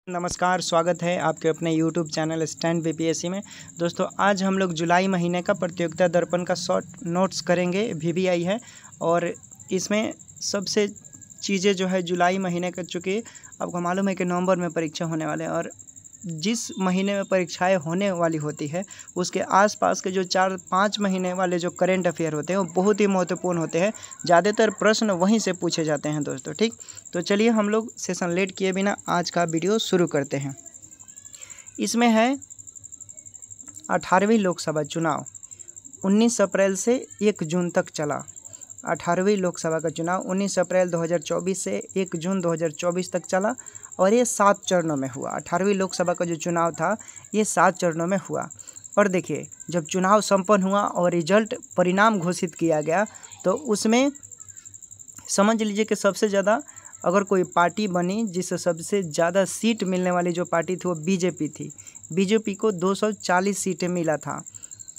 नमस्कार, स्वागत है आपके अपने YouTube चैनल स्टैंड बीपीएससी में। दोस्तों, आज हम लोग जुलाई महीने का प्रतियोगिता दर्पण का शॉर्ट नोट्स करेंगे। VBI है और इसमें सबसे चीज़ें जो है जुलाई महीने का, चूँकि आपको मालूम है कि नवंबर में परीक्षा होने वाले हैं और जिस महीने में परीक्षाएं होने वाली होती है उसके आसपास के जो 4-5 महीने वाले जो करंट अफेयर होते हैं वो बहुत ही महत्वपूर्ण होते हैं। ज़्यादातर प्रश्न वहीं से पूछे जाते हैं दोस्तों। ठीक, तो चलिए हम लोग सेशन लेट किए बिना आज का वीडियो शुरू करते हैं। इसमें है 18वीं लोकसभा चुनाव 19 अप्रैल से 1 जून तक चला। 18वीं लोकसभा का चुनाव 19 अप्रैल 2024 से 1 जून 2024 तक चला और ये 7 चरणों में हुआ। 18वीं लोकसभा का जो चुनाव था ये 7 चरणों में हुआ। और देखिए, जब चुनाव संपन्न हुआ और रिजल्ट परिणाम घोषित किया गया तो उसमें समझ लीजिए कि सबसे ज़्यादा अगर कोई पार्टी बनी जिससे सबसे ज़्यादा सीट मिलने वाली जो पार्टी थी वो बीजेपी थी। बीजेपी को 240 सीटें मिला था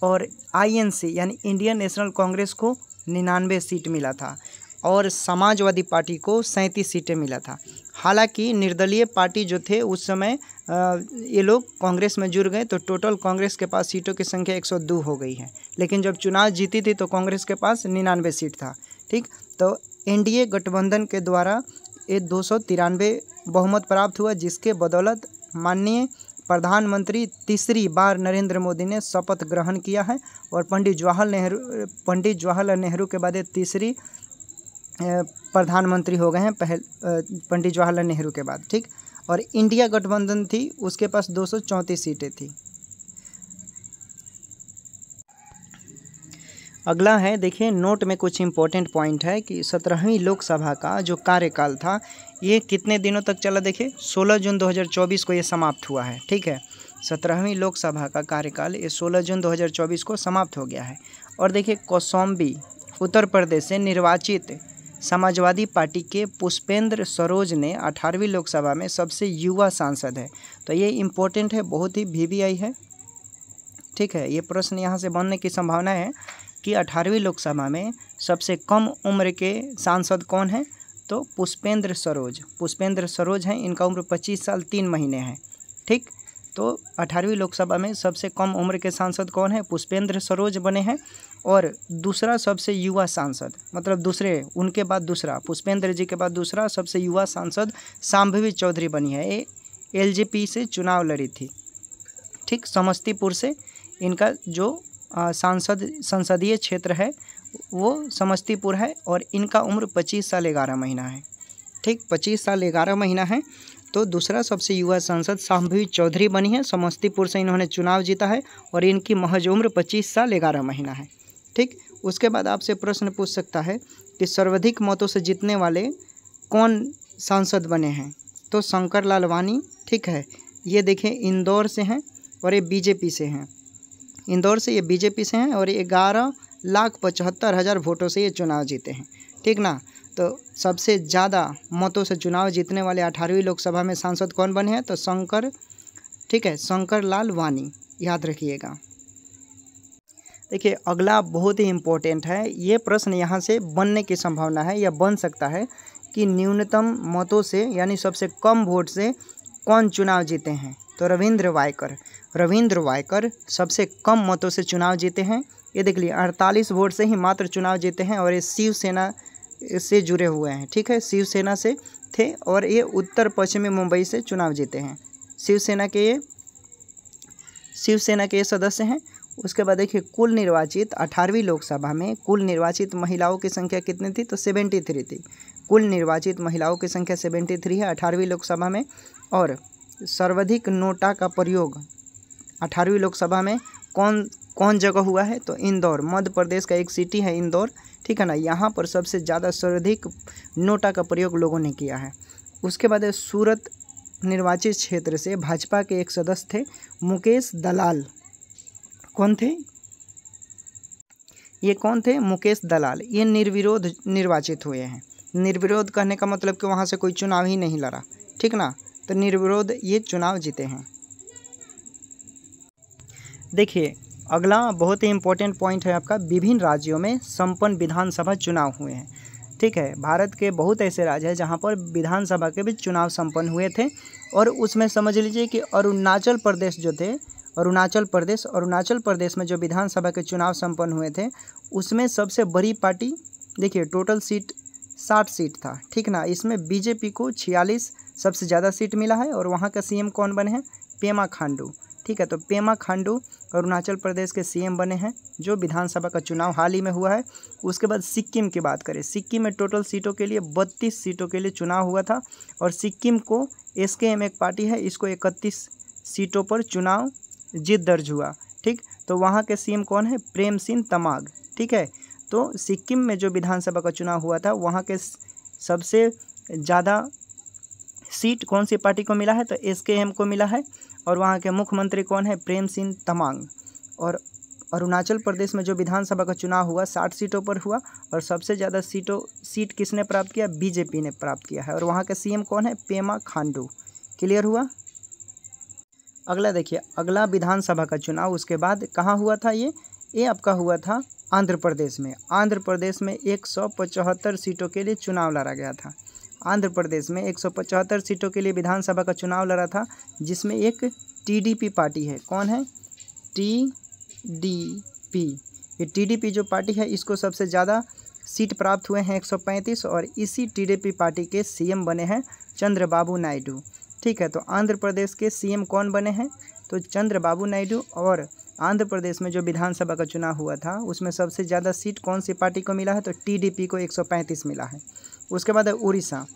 और INC यानी इंडियन नेशनल कांग्रेस को 99 सीट मिला था और समाजवादी पार्टी को 37 सीटें मिला था। हालांकि निर्दलीय पार्टी जो थे उस समय ये लोग कांग्रेस में जुड़ गए तो टोटल कांग्रेस के पास सीटों की संख्या 102 हो गई है। लेकिन जब चुनाव जीती थी तो कांग्रेस के पास 99 सीट था। ठीक, तो NDA गठबंधन के द्वारा ये 293 बहुमत प्राप्त हुआ, जिसके बदौलत माननीय प्रधानमंत्री तीसरी बार नरेंद्र मोदी ने शपथ ग्रहण किया है और पंडित जवाहरलाल नेहरू के बाद तीसरी प्रधानमंत्री हो गए हैं पंडित जवाहरलाल नेहरू के बाद। ठीक, और इंडिया गठबंधन थी उसके पास 234 सीटें थी। अगला है, देखिए नोट में कुछ इंपॉर्टेंट पॉइंट है कि 17वीं लोकसभा का जो कार्यकाल था ये कितने दिनों तक चला। देखिए 16 जून 2024 को ये समाप्त हुआ है। ठीक है, 17वीं लोकसभा का कार्यकाल ये 16 जून 2024 को समाप्त हो गया है। और देखिए कौशाम्बी उत्तर प्रदेश से निर्वाचित समाजवादी पार्टी के पुष्पेंद्र सरोज ने 18वीं लोकसभा में सबसे युवा सांसद है। तो ये इम्पोर्टेंट है, बहुत ही VBI है। ठीक है, ये प्रश्न यहाँ से बनने की संभावना है कि 18वीं लोकसभा में सबसे कम उम्र के सांसद कौन है, तो पुष्पेंद्र सरोज हैं। इनका उम्र 25 साल 3 महीने है। ठीक, तो 18वीं लोकसभा में सबसे कम उम्र के सांसद कौन है, पुष्पेंद्र सरोज बने हैं। और दूसरा सबसे युवा सांसद, मतलब उनके बाद दूसरा, पुष्पेंद्र जी के बाद दूसरा सबसे युवा सांसद शांभवी चौधरी बनी है। ये LJP से चुनाव लड़ी थी। ठीक, समस्तीपुर से इनका जो संसदीय क्षेत्र है वो समस्तीपुर है और इनका उम्र 25 साल 11 महीना है। ठीक, 25 साल 11 महीना है। तो दूसरा सबसे युवा सांसद शांभवी चौधरी बनी है, समस्तीपुर से इन्होंने चुनाव जीता है और इनकी महज उम्र 25 साल 11 महीना है। ठीक, उसके बाद आपसे प्रश्न पूछ सकता है कि सर्वाधिक मतों से जीतने वाले कौन सांसद बने हैं, तो शंकर लाल वानी। ठीक है, ये देखें इंदौर से हैं और ये BJP से हैं। इंदौर से ये BJP से हैं और 11,75,000 वोटों से ये चुनाव जीते हैं। ठीक ना, तो सबसे ज़्यादा मतों से चुनाव जीतने वाले 18वीं लोकसभा में सांसद कौन बने हैं, तो शंकर लाल वानी, याद रखिएगा। देखिए अगला बहुत ही इम्पोर्टेंट है, ये प्रश्न यहाँ से बनने की संभावना है या बन सकता है कि न्यूनतम मतों से यानी सबसे कम वोट से कौन चुनाव जीते हैं, तो रविंद्र वायकर सबसे कम मतों से चुनाव जीते हैं। ये देख लीजिए 48 वोट से ही मात्र चुनाव जीते हैं और ये शिवसेना से जुड़े हुए हैं। ठीक है, शिवसेना से थे और ये उत्तर पश्चिमी मुंबई से चुनाव जीते हैं। शिवसेना के ये सदस्य हैं। उसके बाद देखिए कुल निर्वाचित 18वीं लोकसभा में कुल निर्वाचित महिलाओं की संख्या कितनी थी, तो 73 थी। कुल निर्वाचित महिलाओं की संख्या 73 है 18वीं लोकसभा में। और सर्वाधिक नोटा का प्रयोग 18वीं लोकसभा में कौन जगह हुआ है, तो इंदौर, मध्य प्रदेश का एक सिटी है इंदौर। ठीक है ना, यहाँ पर सबसे ज़्यादा सर्वाधिक नोटा का प्रयोग लोगों ने किया है। उसके बाद सूरत निर्वाचित क्षेत्र से भाजपा के एक सदस्य थे मुकेश दलाल। कौन थे मुकेश दलाल। ये निर्विरोध निर्वाचित हुए हैं। निर्विरोध कहने का मतलब कि वहाँ से कोई चुनाव ही नहीं लड़ा। ठीक ना, तो निर्विरोध ये चुनाव जीते हैं। देखिए अगला बहुत ही इम्पोर्टेंट पॉइंट है आपका, विभिन्न राज्यों में संपन्न विधानसभा चुनाव हुए हैं। ठीक है, भारत के बहुत ऐसे राज्य हैं जहाँ पर विधानसभा के भी चुनाव संपन्न हुए थे और उसमें समझ लीजिए कि अरुणाचल प्रदेश जो थे, अरुणाचल प्रदेश में जो विधानसभा के चुनाव संपन्न हुए थे उसमें सबसे बड़ी पार्टी, देखिए टोटल सीट 60 सीट था, ठीक ना। इसमें बीजेपी को 46 सबसे ज़्यादा सीट मिला है और वहाँ का सीएम कौन बने हैं? पेमा खांडू, ठीक है। तो पेमा खांडू अरुणाचल प्रदेश के सीएम बने हैं जो विधानसभा का चुनाव हाल ही में हुआ है। उसके बाद सिक्किम की बात करें, सिक्किम में टोटल सीटों के लिए 32 सीटों के लिए चुनाव हुआ था और सिक्किम को एसकेएम एक पार्टी है, इसको 31 सीटों पर चुनाव जीत दर्ज हुआ, ठीक। तो वहाँ के सीएम कौन है? प्रेम सिंह तमाग, ठीक है। तो सिक्किम में जो विधानसभा का चुनाव हुआ था वहाँ के सबसे ज़्यादा सीट कौन सी पार्टी को मिला है? तो एसकेएम को मिला है और वहाँ के मुख्यमंत्री कौन है? प्रेम सिंह तमांग। और अरुणाचल प्रदेश में जो विधानसभा का चुनाव हुआ 60 सीटों पर हुआ और सबसे ज़्यादा सीट किसने प्राप्त किया? बीजेपी ने प्राप्त किया है और वहाँ का सीएम कौन है? पेमा खांडू। क्लियर हुआ? अगला देखिए, अगला विधानसभा का चुनाव उसके बाद कहाँ हुआ था? ये आपका हुआ था आंध्र प्रदेश में। आंध्र प्रदेश में 175 सीटों के लिए चुनाव लड़ा गया था। आंध्र प्रदेश में 175 सीटों के लिए विधानसभा का चुनाव लड़ा था जिसमें एक टीडीपी पार्टी है। कौन है? टीडीपी। ये टीडीपी जो पार्टी है इसको सबसे ज़्यादा सीट प्राप्त हुए हैं 135 और इसी टीडीपी पार्टी के सीएम बने हैं चंद्रबाबू नायडू, ठीक है। तो आंध्र प्रदेश के सीएम कौन बने हैं? तो चंद्रबाबू नायडू। और आंध्र प्रदेश में जो विधानसभा का चुनाव हुआ था उसमें सबसे ज़्यादा सीट कौन सी पार्टी को मिला है? तो टीडीपी को 135 मिला है। उसके बाद है उड़ीसा।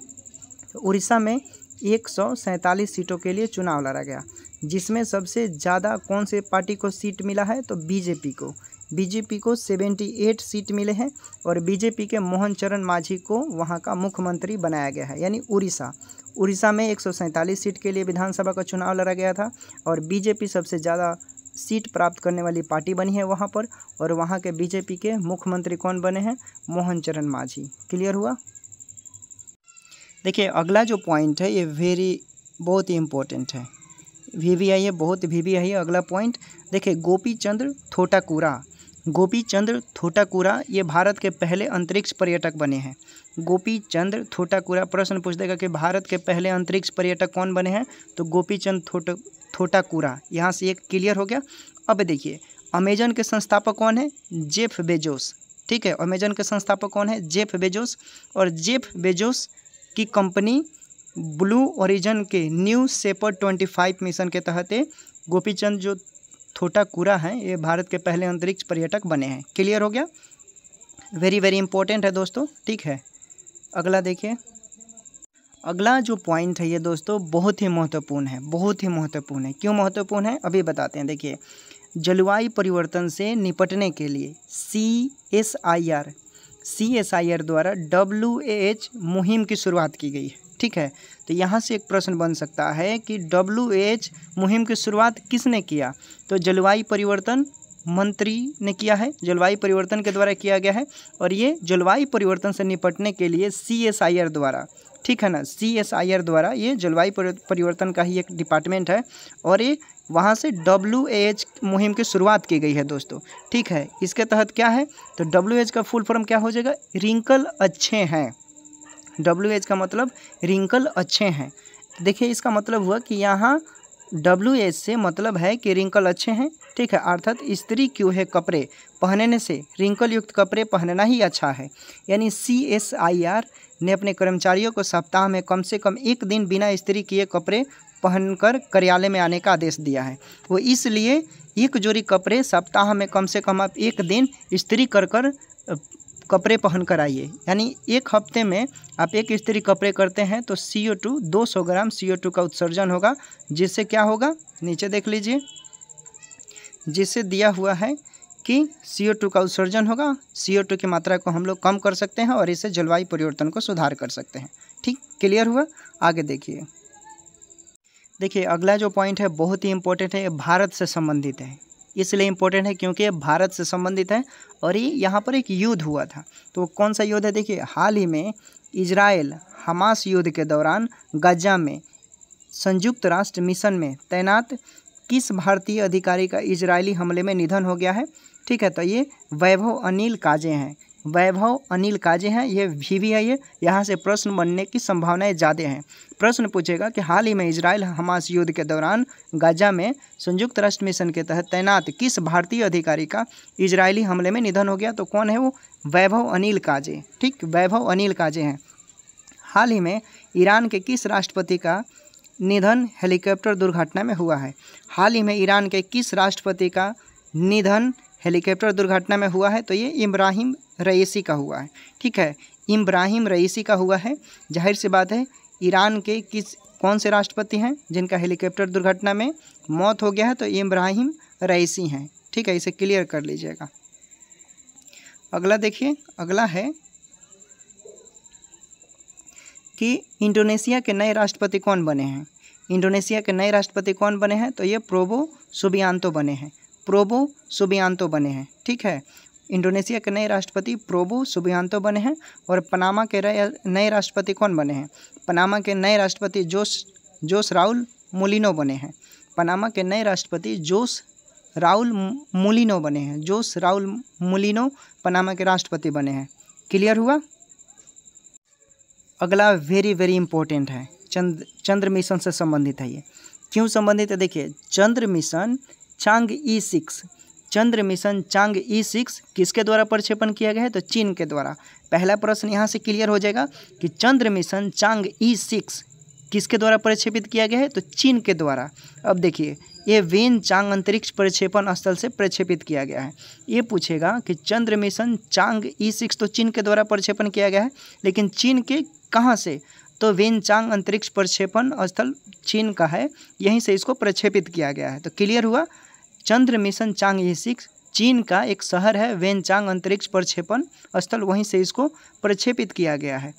तो उड़ीसा में 147 सीटों के लिए चुनाव लड़ा गया जिसमें सबसे ज़्यादा कौन से पार्टी को सीट मिला है? तो बीजेपी को 78 सीट मिले हैं और बीजेपी के मोहन चरण मांझी को वहाँ का मुख्यमंत्री बनाया गया है। यानी उड़ीसा में 147 सीट के लिए विधानसभा का चुनाव लड़ा गया था और बीजेपी सबसे ज़्यादा सीट प्राप्त करने वाली पार्टी बनी है वहाँ पर और वहाँ के बीजेपी के मुख्यमंत्री कौन बने हैं? मोहन चरण मांझी। क्लियर हुआ? देखिए अगला जो पॉइंट है ये बहुत ही इम्पोर्टेंट है, वीवीआई है, बहुत वीवीआई है। अगला पॉइंट देखिए, गोपी चंद्र थोटाकुरा ये भारत के पहले अंतरिक्ष पर्यटक बने हैं। गोपी चंद्र थोटाकुरा, प्रश्न पूछ देगा कि भारत के पहले अंतरिक्ष पर्यटक कौन बने हैं? तो गोपी चंद्र थोटाकुरा। यहाँ से एक क्लियर हो गया। अब देखिए, अमेजन के संस्थापक कौन है? जेफ बेजोस, ठीक है। अमेजन के संस्थापक कौन है? Jeff Bezos. और जेफ बेजोस की कंपनी ब्लू ओरिजिन के न्यू शेपर्ड 25 मिशन के तहत गोपीचंद जो थोटाकुरा हैं ये भारत के पहले अंतरिक्ष पर्यटक बने हैं। क्लियर हो गया? वेरी इंपॉर्टेंट है दोस्तों, ठीक है। अगला देखिए, अगला जो पॉइंट है ये दोस्तों बहुत ही महत्वपूर्ण है। क्यों महत्वपूर्ण है अभी बताते हैं। देखिए, जलवायु परिवर्तन से निपटने के लिए CSIR द्वारा WAH मुहिम की शुरुआत की गई है, ठीक है। तो यहाँ से एक प्रश्न बन सकता है कि WAH मुहिम की शुरुआत किसने किया? तो जलवायु परिवर्तन मंत्री ने किया है, जलवायु परिवर्तन के द्वारा किया गया है। और ये जलवायु परिवर्तन से निपटने के लिए CSIR द्वारा, ठीक है ना, CSIR द्वारा ये जलवायु परिवर्तन का ही एक डिपार्टमेंट है और ये वहाँ से WAH मुहिम की शुरुआत की गई है दोस्तों, ठीक है। इसके तहत क्या है? तो WAH का फुल फॉर्म क्या हो जाएगा? रिंकल अच्छे हैं। WAH का मतलब रिंकल अच्छे हैं। देखिए इसका मतलब हुआ कि यहाँ WAH से मतलब है कि रिंकल अच्छे हैं, ठीक है। अर्थात स्त्री क्यों कपड़े पहनने से रिंकल युक्त कपड़े पहनना ही अच्छा है। यानी CSIR ने अपने कर्मचारियों को सप्ताह में कम से कम एक दिन बिना इस्त्री किए कपड़े पहनकर कार्यालय में आने का आदेश दिया है। वो इसलिए एक जोड़ी कपड़े सप्ताह में कम से कम आप एक दिन इस्त्री कर कपड़े पहनकर आइए। यानी एक हफ्ते में आप एक इस्त्री कपड़े करते हैं तो CO2 200 ग्राम CO2 का उत्सर्जन होगा, जिससे क्या होगा नीचे देख लीजिए, जिससे दिया हुआ है कि CO2 का उत्सर्जन होगा। CO2 की मात्रा को हम लोग कम कर सकते हैं और इससे जलवायु परिवर्तन को सुधार कर सकते हैं। ठीक, क्लियर हुआ? आगे देखिए अगला जो पॉइंट है बहुत ही इंपॉर्टेंट है, भारत से संबंधित है। इसलिए इम्पोर्टेंट है क्योंकि भारत से संबंधित है और ये यहाँ पर एक युद्ध हुआ था। तो कौन सा युद्ध है? देखिए हाल ही में इजराइल हमास युद्ध के दौरान गाजा में संयुक्त राष्ट्र मिशन में तैनात किस भारतीय अधिकारी का इजरायली हमले में निधन हो गया है? ठीक है, तो ये वैभव अनिल काजे हैं। वैभव अनिल काजे हैं, ये VVI है। यहाँ से प्रश्न बनने की संभावनाएं ज़्यादा हैं। प्रश्न पूछेगा कि हाल ही में इजराइल हमास युद्ध के दौरान गाजा में संयुक्त राष्ट्र मिशन के तहत तैनात किस भारतीय अधिकारी का इजरायली हमले में निधन हो गया? तो कौन है वो? वैभव अनिल काजे। ठीक, वैभव अनिल काजे हैं। हाल ही में ईरान के किस राष्ट्रपति का निधन हेलीकॉप्टर दुर्घटना में हुआ है? हाल ही में ईरान के किस राष्ट्रपति का निधन हेलीकॉप्टर दुर्घटना में हुआ है? तो ये इब्राहिम रईसी का हुआ है। ठीक है, इब्राहिम रईसी का हुआ है। जाहिर सी बात है, ईरान के कौन से राष्ट्रपति हैं जिनका हेलीकॉप्टर दुर्घटना में मौत हो गया है? तो इब्राहिम रईसी हैं। ठीक है, इसे क्लियर कर लीजिएगा। अगला देखिए, अगला है कि इंडोनेशिया के नए राष्ट्रपति कौन बने हैं? इंडोनेशिया के नए राष्ट्रपति कौन बने हैं? तो ये प्रोबो सुबियांतो बने हैं। प्रोबो सुबियांतो बने हैं। ठीक है, इंडोनेशिया के नए राष्ट्रपति प्रोबो सुबियांतो बने हैं। और पनामा के नए राष्ट्रपति कौन बने हैं? पनामा के नए राष्ट्रपति जोस राउल मुलिनो बने हैं। पनामा के नए राष्ट्रपति जोस राउल मुलिनो बने हैं। जोस राउल मुलिनो पनामा के राष्ट्रपति बने हैं। क्लियर हुआ? अगला वेरी इंपॉर्टेंट है, चंद्र मिशन से संबंधित है। ये क्यों संबंधित है? देखिए, चंद्र मिशन चांग-ई 6, चंद्र मिशन चांग-ई 6 किसके द्वारा प्रक्षेपण किया गया है? तो चीन के द्वारा। पहला प्रश्न यहाँ से क्लियर हो जाएगा कि चंद्र मिशन चांग-ई 6 किसके द्वारा प्रक्षेपित किया गया है? तो चीन के द्वारा। अब देखिए, ये वेनचांग अंतरिक्ष प्रक्षेपण स्थल से प्रक्षेपित किया गया है। ये पूछेगा कि चंद्र मिशन चांग-ई 6 तो चीन के द्वारा प्रक्षेपण किया गया है, लेकिन चीन के कहाँ से? तो वेनचांग अंतरिक्ष प्रक्षेपण स्थल चीन का है, यहीं से इसको प्रक्षेपित किया गया है। तो क्लियर हुआ, चंद्र मिशन चांग-ई 6 चीन का एक शहर है, वेनचांग अंतरिक्ष प्रक्षेपण स्थल, वहीं से इसको प्रक्षेपित किया गया है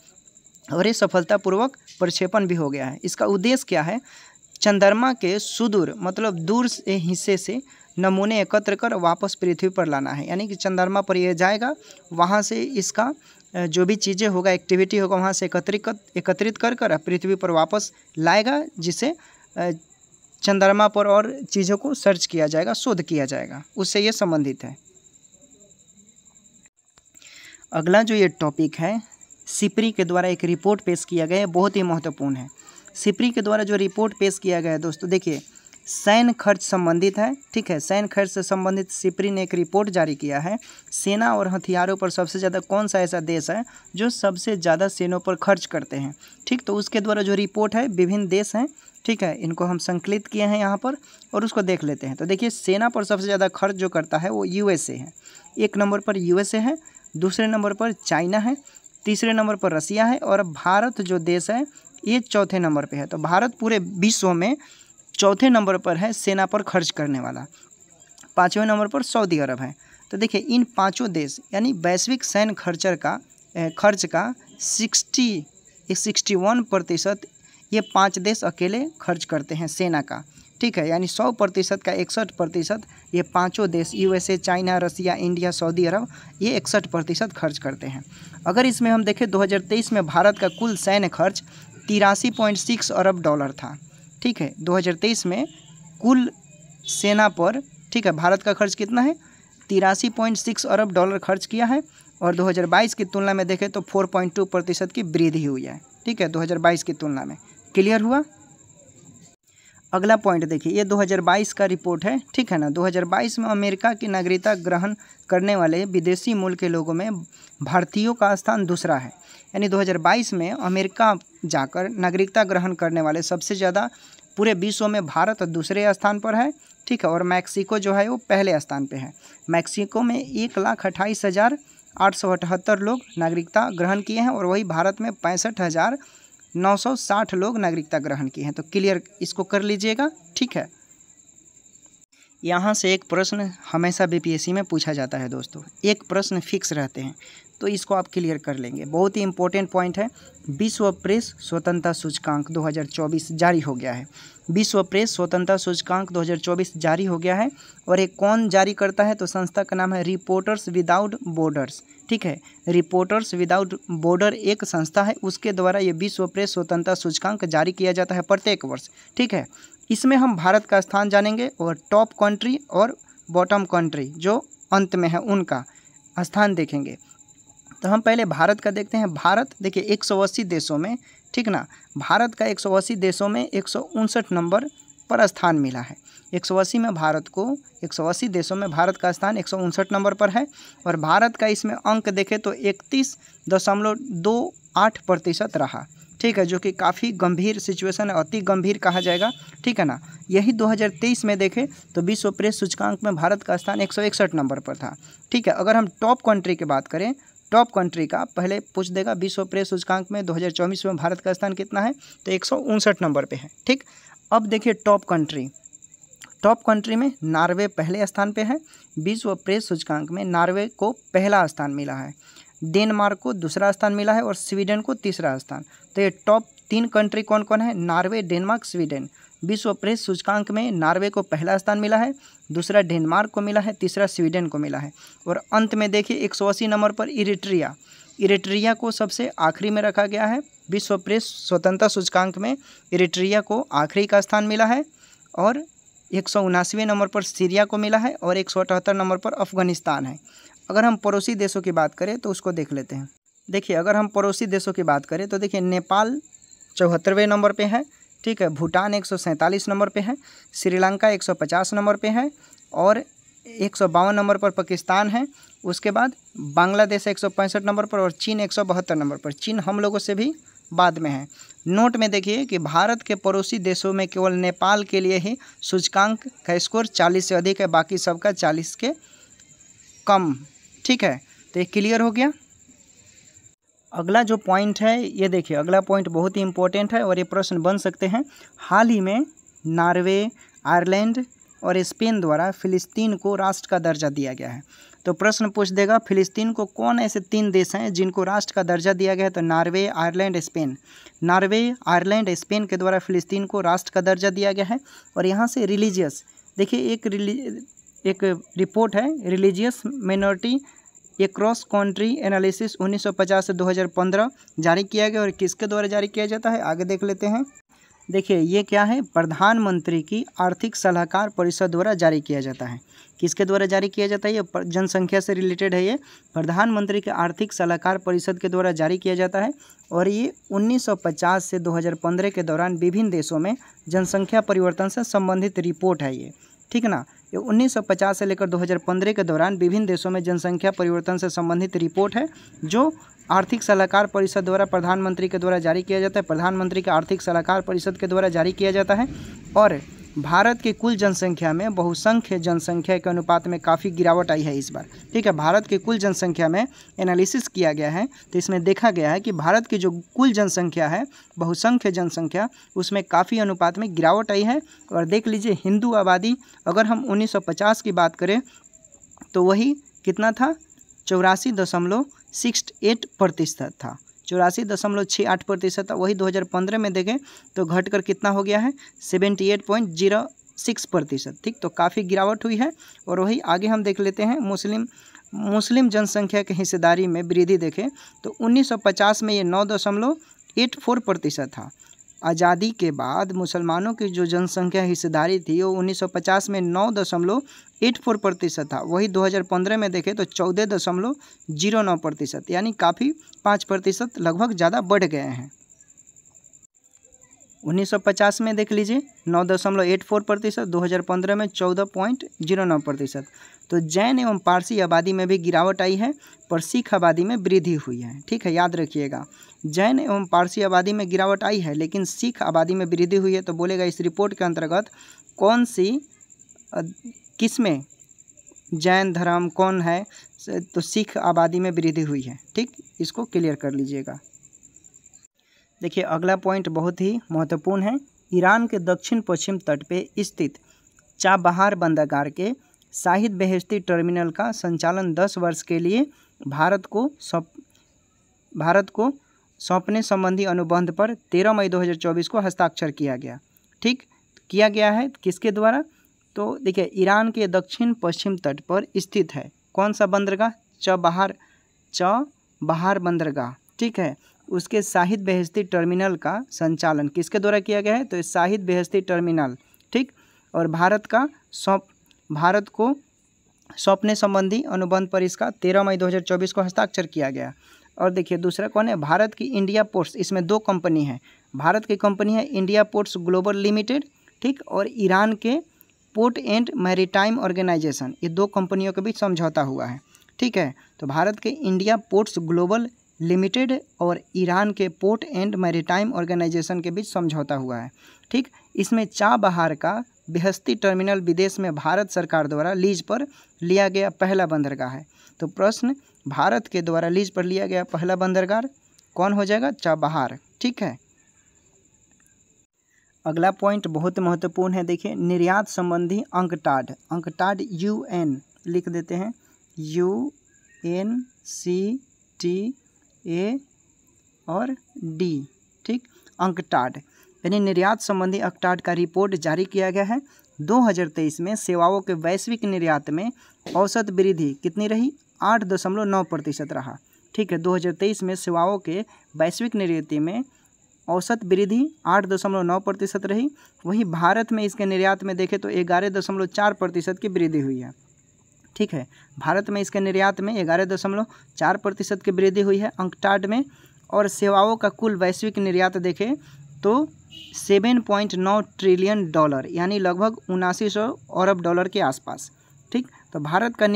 और ये सफलतापूर्वक प्रक्षेपण भी हो गया है। इसका उद्देश्य क्या है? चंद्रमा के सुदूर मतलब दूर हिस्से से नमूने एकत्र कर वापस पृथ्वी पर लाना है। यानी कि चंद्रमा पर यह जाएगा, वहाँ से इसका जो भी चीज़ें होगा, एक्टिविटी होगा, वहाँ से एकत्रित कर पृथ्वी पर वापस लाएगा, जिसे चंद्रमा पर और चीज़ों को सर्च किया जाएगा, शोध किया जाएगा, उससे ये संबंधित है। अगला जो ये टॉपिक है, सिप्री के द्वारा एक रिपोर्ट पेश किया गया है, बहुत ही महत्वपूर्ण है। सिप्री के द्वारा जो रिपोर्ट पेश किया गया है दोस्तों, देखिए सैन्य खर्च संबंधित है। ठीक है, सैन्य खर्च से संबंधित सिप्री ने एक रिपोर्ट जारी किया है। सेना और हथियारों पर सबसे ज़्यादा कौन सा ऐसा देश है जो सबसे ज़्यादा सेनाओं पर खर्च करते हैं? ठीक, तो उसके द्वारा जो रिपोर्ट है, विभिन्न देश हैं, ठीक है, इनको हम संकलित किए हैं यहाँ पर और उसको देख लेते हैं। तो देखिए, सेना पर सबसे ज़्यादा खर्च जो करता है वो USA है। 1 नंबर पर USA है, दूसरे नंबर पर चाइना है, तीसरे नंबर पर रसिया है और भारत जो देश है ये चौथे नंबर पे है। तो भारत पूरे विश्व में चौथे नंबर पर है सेना पर खर्च करने वाला। 5वें नंबर पर सऊदी अरब है। तो देखिए, इन पांचों देश यानी वैश्विक सैन्य खर्च का 61% ये 5 देश अकेले खर्च करते हैं सेना का। ठीक है, यानी 100% का 61% ये पांचों देश USA, चाइना, रसिया, इंडिया, सऊदी अरब, ये 61% खर्च करते हैं। अगर इसमें हम देखें 2023 में भारत का कुल सैन्य खर्च 83.6 अरब डॉलर था। ठीक है, 2023 में कुल सेना पर, ठीक है, भारत का खर्च कितना है? 83.6 अरब डॉलर खर्च किया है और 2022 की तुलना में देखें तो 4.2% की वृद्धि हुई है। ठीक है, 2022 की तुलना में। क्लियर हुआ? अगला पॉइंट देखिए, ये 2022 का रिपोर्ट है। ठीक है ना, 2022 में अमेरिका की नागरिकता ग्रहण करने वाले विदेशी मूल के लोगों में भारतीयों का स्थान दूसरा है। यानी 2022 में अमेरिका जाकर नागरिकता ग्रहण करने वाले सबसे ज़्यादा पूरे विश्व में भारत दूसरे स्थान पर है। ठीक है, और मैक्सिको जो है वो पहले स्थान पे है। मैक्सिको में 1,28,878 लोग नागरिकता ग्रहण किए हैं और वही भारत में 65,960 लोग नागरिकता ग्रहण किए हैं। तो क्लियर इसको कर लीजिएगा। ठीक है, यहाँ से एक प्रश्न हमेशा BPSC में पूछा जाता है दोस्तों, एक प्रश्न फिक्स रहते हैं, तो इसको आप क्लियर कर लेंगे। बहुत ही इंपॉर्टेंट पॉइंट है। विश्व प्रेस स्वतंत्रता सूचकांक 2024 जारी हो गया है। विश्व प्रेस स्वतंत्रता सूचकांक 2024 जारी हो गया है और एक कौन जारी करता है? तो संस्था का नाम है रिपोर्टर्स विदाउट बॉर्डर्स। ठीक है, रिपोर्टर्स विदाउट बॉर्डर एक संस्था है, उसके द्वारा ये विश्व प्रेस स्वतंत्रता सूचकांक जारी किया जाता है प्रत्येक वर्ष। ठीक है, इसमें हम भारत का स्थान जानेंगे और टॉप कंट्री और बॉटम कंट्री जो अंत में है उनका स्थान देखेंगे। तो हम पहले भारत का देखते हैं। भारत देखिए 180 देशों में, ठीक ना, भारत का 180 देशों में 159 नंबर पर स्थान मिला है। 180 में भारत को 180 देशों में भारत का स्थान 159 नंबर पर है। और भारत का इसमें अंक देखें तो 31.28% रहा, ठीक है, जो कि काफ़ी गंभीर सिचुएशन है, अति गंभीर कहा जाएगा, ठीक है ना। यही 2023 में देखें तो विश्व प्रेस सूचकांक में भारत का स्थान 161 नंबर पर था, ठीक है। अगर हम टॉप कंट्री की बात करें, टॉप कंट्री का पहले पूछ देगा विश्व प्रेस सूचकांक में 2024 में भारत का स्थान कितना है, तो 159 नंबर पे है, ठीक। अब देखिए टॉप कंट्री में नॉर्वे पहले स्थान पे है। विश्व प्रेस सूचकांक में नॉर्वे को पहला स्थान मिला है, डेनमार्क को दूसरा स्थान मिला है और स्वीडन को तीसरा स्थान। तो ये टॉप 3 कंट्री कौन कौन है? Norway, Denmark, Sweden. विश्व प्रेस सूचकांक में नॉर्वे को पहला स्थान मिला है, दूसरा डेनमार्क को मिला है, तीसरा स्वीडन को मिला है। और अंत में देखिए 180 नंबर पर इरिट्रिया को सबसे आखिरी में रखा गया है। विश्व प्रेस स्वतंत्रता सूचकांक में इरिट्रिया को आखिरी का स्थान मिला है। और 179वें नंबर पर सीरिया को मिला है और 178 नंबर पर अफगानिस्तान है। अगर हम पड़ोसी देशों की बात करें तो उसको देख लेते हैं। देखिए अगर हम पड़ोसी देशों की बात करें तो देखिए नेपाल 74वें नंबर पे है, ठीक है। भूटान 147 नंबर पे है, श्रीलंका 150 नंबर पे है और 152 नंबर पर पाकिस्तान है। उसके बाद बांग्लादेश 165 नंबर पर और चीन 172 नंबर पर। चीन हम लोगों से भी बाद में है। नोट में देखिए कि भारत के पड़ोसी देशों में केवल नेपाल के लिए ही सूचकांक का स्कोर 40 से अधिक है, बाकी सबका 40 के कम, ठीक है। तो ये क्लियर हो गया। अगला जो पॉइंट है ये देखिए, अगला पॉइंट बहुत ही इंपॉर्टेंट है और ये प्रश्न बन सकते हैं। हाल ही में नॉर्वे, आयरलैंड और स्पेन द्वारा फिलिस्तीन को राष्ट्र का दर्जा दिया गया है। तो प्रश्न पूछ देगा फिलिस्तीन को कौन ऐसे 3 देश हैं जिनको राष्ट्र का दर्जा दिया गया है? तो Norway, Ireland, Spain. Norway, Ireland, Spain के द्वारा फिलिस्तीन को राष्ट्र का दर्जा दिया गया है। और यहाँ से रिलीजियस, देखिए एक रिपोर्ट है religious minority across country analysis 1950 से 2015 जारी किया गया। और किसके द्वारा जारी किया जाता है आगे देख लेते हैं। देखिए ये क्या है, प्रधानमंत्री की आर्थिक सलाहकार परिषद द्वारा जारी किया जाता है। किसके द्वारा जारी किया जाता है? ये जनसंख्या से रिलेटेड है। ये प्रधानमंत्री के आर्थिक सलाहकार परिषद के द्वारा जारी किया जाता है। और ये 1950 से 2015 के दौरान विभिन्न देशों में जनसंख्या परिवर्तन से संबंधित रिपोर्ट है ये, ठीक ना। ये 1950 से लेकर 2015 के दौरान विभिन्न देशों में जनसंख्या परिवर्तन से संबंधित रिपोर्ट है जो आर्थिक सलाहकार परिषद द्वारा प्रधानमंत्री के द्वारा जारी किया जाता है। प्रधानमंत्री के आर्थिक सलाहकार परिषद के द्वारा जारी किया जाता है। और भारत की कुल जनसंख्या में बहुसंख्य जनसंख्या के अनुपात में काफ़ी गिरावट आई है इस बार, ठीक है। भारत की कुल जनसंख्या में एनालिसिस किया गया है तो इसमें देखा गया है कि भारत की जो कुल जनसंख्या है, बहुसंख्य जनसंख्या, उसमें काफ़ी अनुपात में गिरावट आई है। और देख लीजिए हिंदू आबादी, अगर हम 1950 की बात करें तो वही कितना था, 84.68% था, 84.68% था। वही 2015 में देखें तो घटकर कितना हो गया है, 78.06%, ठीक। तो काफ़ी गिरावट हुई है। और वही आगे हम देख लेते हैं मुस्लिम जनसंख्या की हिस्सेदारी में वृद्धि देखें तो 1950 में ये 9.84% था। आज़ादी के बाद मुसलमानों की जो जनसंख्या हिस्सेदारी थी वो 1950 में 9.84% था। वही 2015 में देखें तो 14.09%, यानी काफ़ी 5% लगभग ज़्यादा बढ़ गए हैं। 1950 में देख लीजिए 9.84%, 2015 में 14.09%। तो जैन एवं पारसी आबादी में भी गिरावट आई है पर सिख आबादी में वृद्धि हुई है, ठीक है, याद रखिएगा। जैन एवं पारसी आबादी में गिरावट आई है लेकिन सिख आबादी में वृद्धि हुई है। तो बोलेगा इस रिपोर्ट के अंतर्गत कौन सी किसमें जैन धर्म कौन है? तो सिख आबादी में वृद्धि हुई है, ठीक। इसको क्लियर कर लीजिएगा। देखिए अगला पॉइंट बहुत ही महत्वपूर्ण है। ईरान के दक्षिण पश्चिम तट पे स्थित चाबहार बंदरगाह के शाहिद बेहेश्ती टर्मिनल का संचालन 10 वर्ष के लिए भारत को सौंपने संबंधी अनुबंध पर 13 मई 2024 को हस्ताक्षर किया गया, ठीक। किया गया है किसके द्वारा? तो देखिए ईरान के दक्षिण पश्चिम तट पर स्थित है कौन सा बंदरगाह? चाबहार बंदरगाह, ठीक है। उसके शाहिद बेहेश्ती टर्मिनल का संचालन किसके द्वारा किया गया है? तो शाहिद बेहेश्ती टर्मिनल, ठीक। और भारत को सौंपने संबंधी अनुबंध पर इसका 13 मई 2024 को हस्ताक्षर किया गया। और देखिए दूसरा कौन है, भारत की इंडिया पोर्ट्स, इसमें 2 कंपनी है। भारत की कंपनी है इंडिया पोर्ट्स ग्लोबल लिमिटेड, ठीक, और ईरान के पोर्ट एंड मैरीटाइम ऑर्गेनाइजेशन, ये 2 कंपनियों के बीच समझौता हुआ है। ठीक है, तो भारत के इंडिया पोर्ट्स ग्लोबल लिमिटेड और ईरान के पोर्ट एंड मैरीटाइम ऑर्गेनाइजेशन के बीच समझौता हुआ है। ठीक, इसमें चाबहार का बेहस्ती टर्मिनल विदेश में भारत सरकार द्वारा लीज पर लिया गया पहला बंदरगाह है। तो प्रश्न, भारत के द्वारा लीज पर लिया गया पहला बंदरगाह कौन हो जाएगा, चाबहार। ठीक है, अगला पॉइंट बहुत महत्वपूर्ण है, देखिए निर्यात संबंधी अंकटाड, अंकटाड UN लिख देते हैं, UNCTA और D, ठीक, अंकटाड यानी निर्यात संबंधी अंकटाड का रिपोर्ट जारी किया गया है। 2023 में सेवाओं के वैश्विक निर्यात में औसत वृद्धि कितनी रही, 8.9% रहा। ठीक है, 2023 में सेवाओं के वैश्विक निर्यात में औसत वृद्धि 8.9% रही। वहीं भारत में इसके निर्यात में देखें तो 11.4% की वृद्धि हुई है। ठीक है, भारत में इसके निर्यात में 11.4% की वृद्धि हुई है अंकटाड में। और सेवाओं का कुल वैश्विक निर्यात देखें तो 7.9 ट्रिलियन डॉलर यानी लगभग 7900 अरब डॉलर के आसपास। ठीक, तो भारत का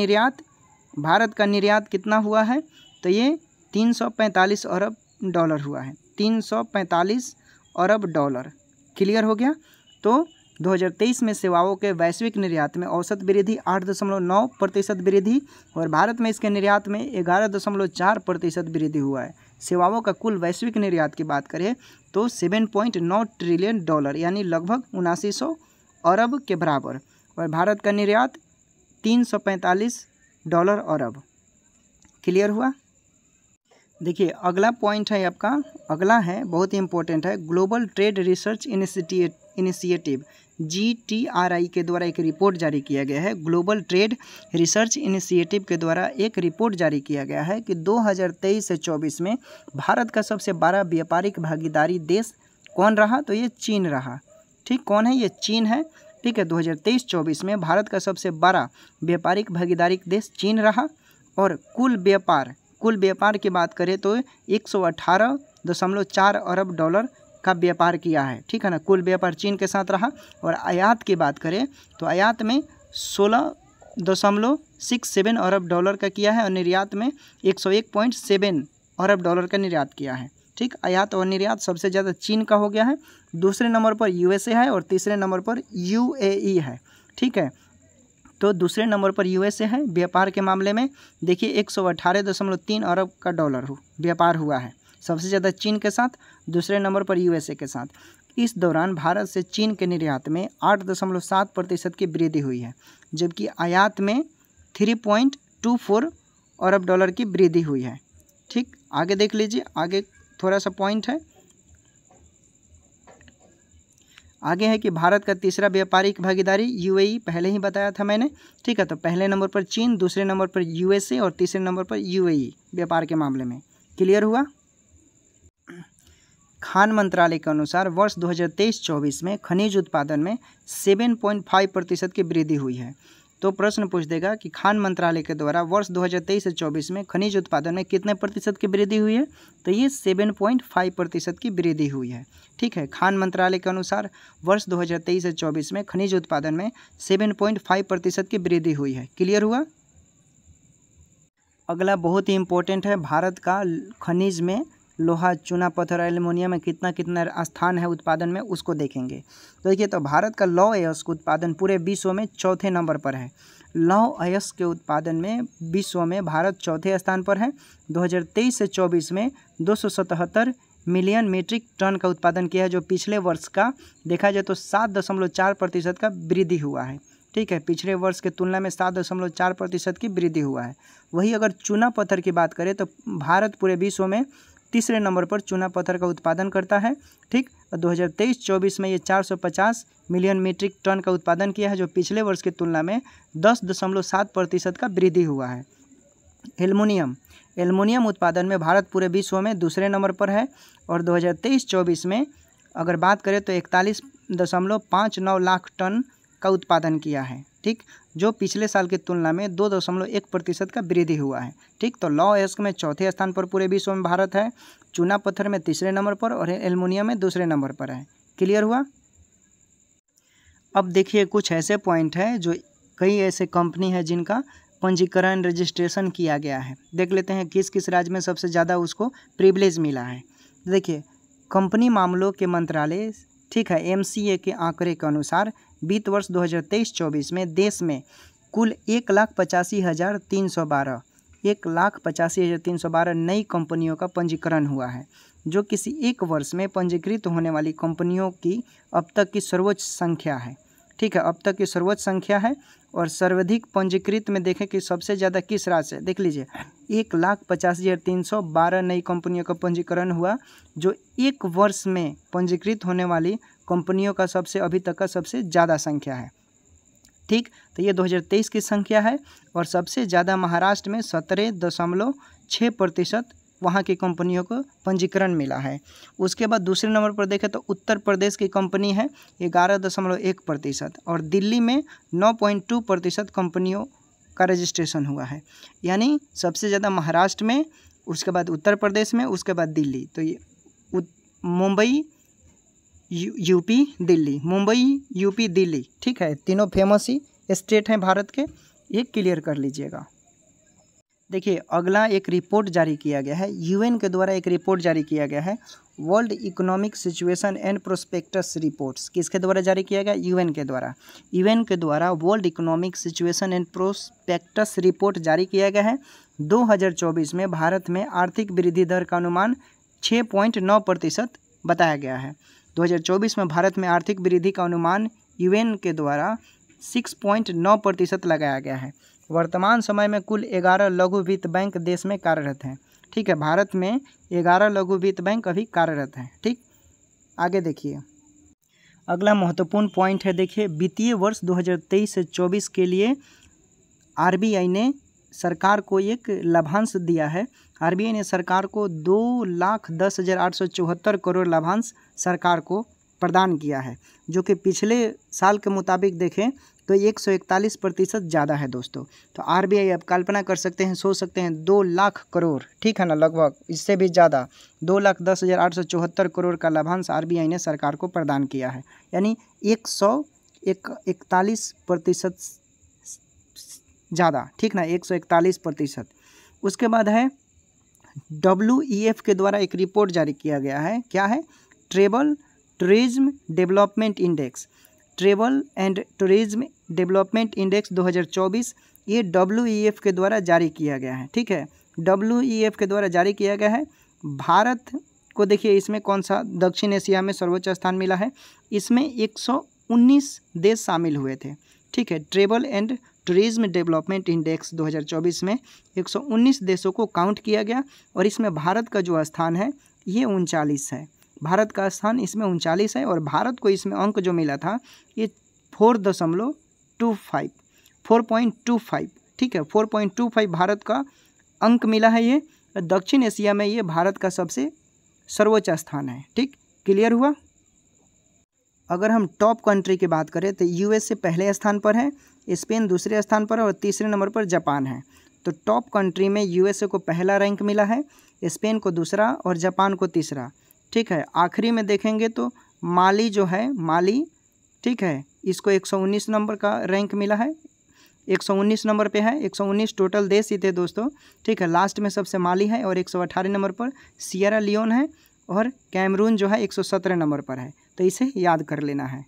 निर्यात कितना हुआ है, तो ये 345 अरब डॉलर हुआ है, 345 अरब डॉलर। क्लियर हो गया। तो 2023 में सेवाओं के वैश्विक निर्यात में औसत वृद्धि 8.9% वृद्धि और भारत में इसके निर्यात में 11.4% वृद्धि हुआ है। सेवाओं का कुल वैश्विक निर्यात की बात करें तो 7.9 ट्रिलियन डॉलर यानी लगभग 7900 अरब के बराबर और भारत का निर्यात 345 डॉलर अरब। क्लियर हुआ। देखिए अगला पॉइंट है आपका, अगला है बहुत ही इंपॉर्टेंट है, global trade research initiative GTRI के द्वारा एक रिपोर्ट जारी किया गया है। ग्लोबल ट्रेड रिसर्च इनिशिएटिव के द्वारा एक रिपोर्ट जारी किया गया है कि 2023 से 24 में भारत का सबसे बड़ा व्यापारिक भागीदारी देश कौन रहा, तो ये चीन रहा। ठीक, कौन है, ये चीन है। ठीक है, 2023-24 में भारत का सबसे बड़ा व्यापारिक भागीदारी देश चीन रहा और कुल व्यापार की बात करें तो 118.4 अरब डॉलर का व्यापार किया है। ठीक है ना, कुल व्यापार चीन के साथ रहा। और आयात की बात करें तो आयात में 16.67 अरब डॉलर का किया है और निर्यात में 101.7 अरब डॉलर का निर्यात किया है। ठीक, आयात और निर्यात सबसे ज़्यादा चीन का हो गया है, दूसरे नंबर पर USA है और तीसरे नंबर पर UAE है। ठीक है, तो दूसरे नंबर पर USA है। व्यापार के मामले में देखिए 118.3 अरब का डॉलर व्यापार हुआ है, सबसे ज़्यादा चीन के साथ, दूसरे नंबर पर USA के साथ। इस दौरान भारत से चीन के निर्यात में 8.7% की वृद्धि हुई है, जबकि आयात में 3.24 अरब डॉलर की वृद्धि हुई है। ठीक, आगे देख लीजिए, आगे थोड़ा सा पॉइंट है, आगे है कि भारत का तीसरा व्यापारिक भागीदारी UAE, पहले ही बताया था मैंने। ठीक है, तो पहले नंबर पर चीन, दूसरे नंबर पर USA और तीसरे नंबर पर UAE व्यापार के मामले में। क्लियर हुआ। खान मंत्रालय के अनुसार वर्ष 2023-24 में खनिज उत्पादन में 7.5% की वृद्धि हुई है। तो प्रश्न पूछ देगा कि खान मंत्रालय के द्वारा वर्ष 2023 से 24 में खनिज उत्पादन में कितने प्रतिशत की वृद्धि हुई है, तो ये 7.5% की वृद्धि हुई है। ठीक है, खान मंत्रालय के अनुसार वर्ष 2023 से 24 में खनिज उत्पादन में 7.5% की वृद्धि हुई है। क्लियर हुआ। अगला बहुत ही इंपॉर्टेंट है, भारत का खनिज में लोहा, चूना पत्थर, एल्युमिनियम में कितना स्थान है उत्पादन में, उसको देखेंगे। तो देखिए, तो भारत का लौह अयस्क उत्पादन पूरे विश्व में चौथे नंबर पर है। लौह अयस्क के उत्पादन में विश्व में भारत चौथे स्थान पर है। 2023 से 24 में 277 मिलियन मीट्रिक टन का उत्पादन किया है, जो पिछले वर्ष का देखा जाए तो 7.4% का वृद्धि हुआ है। ठीक है, पिछले वर्ष के तुलना में 7.4% की वृद्धि हुआ है। वही अगर चूना पत्थर की बात करें तो भारत पूरे विश्व में तीसरे नंबर पर चूना पत्थर का उत्पादन करता है। ठीक, 2023-24 में ये 450 मिलियन मीट्रिक टन का उत्पादन किया है, जो पिछले वर्ष की तुलना में 10.7% का वृद्धि हुआ है। एल्युमिनियम उत्पादन में भारत पूरे विश्व में दूसरे नंबर पर है और 2023-24 में अगर बात करें तो 41.59 लाख टन का उत्पादन किया है। ठीक, जो पिछले साल की तुलना में 2.1% का वृद्धि हुआ है। ठीक, तो लौह अयस्क में चौथे स्थान पर पूरे विश्व में भारत है, चूना पत्थर में तीसरे नंबर पर और एल्युमिनियम में दूसरे नंबर पर है। क्लियर हुआ। अब देखिए कुछ ऐसे पॉइंट है जो कई ऐसे कंपनी है जिनका पंजीकरण रजिस्ट्रेशन किया गया है। देख लेते हैं किस किस राज्य में सबसे ज़्यादा उसको प्रिविलेज मिला है। देखिए कंपनी मामलों के मंत्रालय, ठीक है, MCA के आंकड़े के अनुसार वित्त वर्ष 2023-24 में देश में कुल 1,85,312 नई कंपनियों का पंजीकरण हुआ है, जो किसी एक वर्ष में पंजीकृत होने वाली कंपनियों की अब तक की सर्वोच्च संख्या है। ठीक है, अब तक की सर्वोच्च संख्या है। और सर्वाधिक पंजीकृत में देखें कि सबसे ज़्यादा किस राज्य से, देख लीजिए 1,85,312 नई कंपनियों का पंजीकरण हुआ, जो एक वर्ष में पंजीकृत होने वाली कंपनियों का सबसे अभी तक का सबसे ज़्यादा संख्या है। ठीक, तो ये 2023 की संख्या है। और सबसे ज़्यादा महाराष्ट्र में 17.6% वहाँ की कंपनियों को पंजीकरण मिला है। उसके बाद दूसरे नंबर पर देखें तो उत्तर प्रदेश की कंपनी है 11.1% और दिल्ली में 9.2% कंपनियों का रजिस्ट्रेशन हुआ है। यानी सबसे ज़्यादा महाराष्ट्र में, उसके बाद उत्तर प्रदेश में, उसके बाद दिल्ली। तो ये मुंबई, यूपी, दिल्ली, मुंबई, यूपी, दिल्ली, ठीक है, तीनों फेमस ही स्टेट हैं भारत के, ये क्लियर कर लीजिएगा। देखिए अगला एक रिपोर्ट जारी किया गया है, UN के द्वारा एक रिपोर्ट जारी किया गया है, world economic situation and prospectus reports. किसके द्वारा जारी किया गया? UN के द्वारा। UN के द्वारा world economic situation and prospectus report जारी किया गया है। 2024 में भारत में आर्थिक वृद्धि दर का अनुमान 6.9% बताया गया है। 2024 में भारत में आर्थिक वृद्धि का अनुमान UN के द्वारा 6.9% लगाया गया है। वर्तमान समय में कुल 11 लघु वित्त बैंक देश में कार्यरत हैं। ठीक है, भारत में 11 लघु वित्त बैंक अभी कार्यरत हैं। ठीक, आगे देखिए अगला महत्वपूर्ण पॉइंट है। देखिए वित्तीय वर्ष 2023 से 24 के लिए RBI ने सरकार को एक लाभांश दिया है। RBI ने सरकार को 2,10,874 करोड़ लाभांश सरकार को प्रदान किया है, जो कि पिछले साल के मुताबिक देखें तो 141% ज़्यादा है दोस्तों। तो RBI आप कल्पना कर सकते हैं, सोच सकते हैं 2 लाख करोड़, ठीक है ना, लगभग इससे भी ज़्यादा 2,10,874 करोड़ का लाभांश RBI ने सरकार को प्रदान किया है, यानी 141% ज़्यादा, ठीक ना, 141%। उसके बाद है WEF के द्वारा एक रिपोर्ट जारी किया गया है। क्या है? Travel tourism development index, travel and tourism development index 2024, ये WEF के द्वारा जारी किया गया है। ठीक है, WEF के द्वारा जारी किया गया है। भारत को देखिए इसमें कौन सा दक्षिण एशिया में सर्वोच्च स्थान मिला है। इसमें 119 देश शामिल हुए थे। ठीक है, travel and tourism development index 2024 में 119 देशों को काउंट किया गया और इसमें भारत का जो स्थान है ये 39 है। भारत का स्थान इसमें 39 है और भारत को इसमें अंक जो मिला था ये 4.25, ठीक है, 4.25 भारत का अंक मिला है। ये दक्षिण एशिया में ये भारत का सबसे सर्वोच्च स्थान है। ठीक, क्लियर हुआ। अगर हम टॉप कंट्री की बात करें तो USA पहले स्थान पर है, स्पेन दूसरे स्थान पर है और तीसरे नंबर पर जापान है। तो टॉप कंट्री में USA को पहला रैंक मिला है, स्पेन को दूसरा और जापान को तीसरा। ठीक है, आखिरी में देखेंगे तो माली जो है, माली, ठीक है, इसको 119 नंबर का रैंक मिला है, 119 नंबर पे है। 119 टोटल देश ही थे दोस्तों। ठीक है, लास्ट में सबसे माली है और 118 नंबर पर सियरा लियोन है और कैमरून जो है 117 नंबर पर है। तो इसे याद कर लेना है।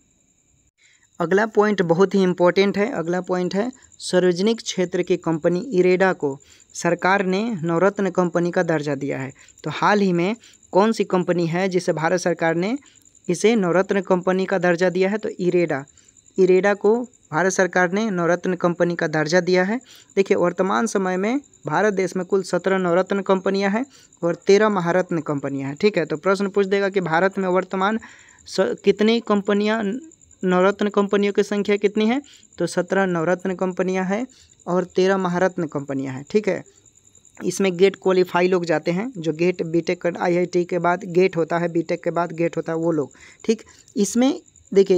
अगला पॉइंट बहुत ही इम्पोर्टेंट है। अगला पॉइंट है सार्वजनिक क्षेत्र की कंपनी इरेडा को सरकार ने नवरत्न कंपनी का दर्जा दिया है। तो हाल ही में कौन सी कंपनी है जिसे भारत सरकार ने इसे नवरत्न कंपनी का दर्जा दिया है? तो इरेडा को भारत सरकार ने नवरत्न कंपनी का दर्जा दिया है। देखिए वर्तमान समय में भारत देश में कुल 17 नवरत्न कंपनियां हैं और 13 महारत्न कंपनियां हैं। ठीक है, तो प्रश्न पूछ देगा कि भारत में वर्तमान कितनी कंपनियां, नवरत्न कंपनियों की संख्या कितनी है? तो 17 नवरत्न कंपनियां हैं और 13 महारत्न कंपनियां हैं। ठीक है, इसमें गेट क्वालिफाई लोग जाते हैं, जो गेट बीटेक IIT के बाद गेट होता है, बीटेक के बाद गेट होता है, वो लोग। ठीक, इसमें देखिए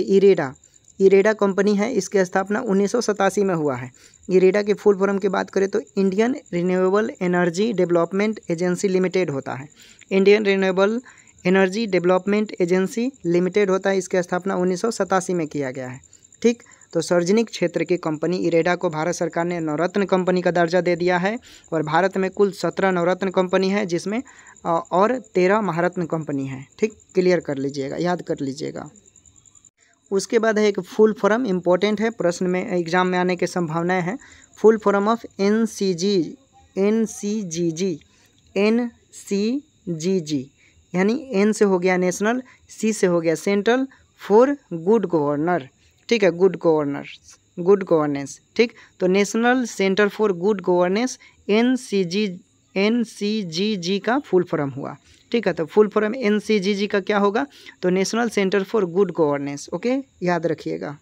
इरेडा कंपनी है, इसकी स्थापना 1987 में हुआ है। इरेडा की फुल फॉर्म की बात करें तो Indian renewable energy development agency limited होता है। Indian renewable energy development agency limited होता है, इसकी स्थापना 1987 में किया गया है। ठीक, तो सार्वजनिक क्षेत्र की कंपनी इरेडा को भारत सरकार ने नवरत्न कंपनी का दर्जा दे दिया है और भारत में कुल 17 नवरत्न कंपनी है, जिसमें और 13 महारत्न कंपनी है। ठीक, क्लियर कर लीजिएगा, याद कर लीजिएगा। उसके बाद है एक फुल फॉर्म, इम्पोर्टेंट है, प्रश्न में एग्जाम में आने की संभावनाएं हैं। फुल फॉर्म ऑफ एनसीजीजी, यानी एन से हो गया नेशनल, सी से हो गया सेंट्रल, फॉर गुड गवर्नर। ठीक है, गुड गवर्नेंस। ठीक, तो national centre for good governance NCGG का फुल फॉर्म हुआ। ठीक है, तो फुल फॉर्म एनसीजीजी का क्या होगा, तो national centre for good governance. Okay, याद रखिएगा।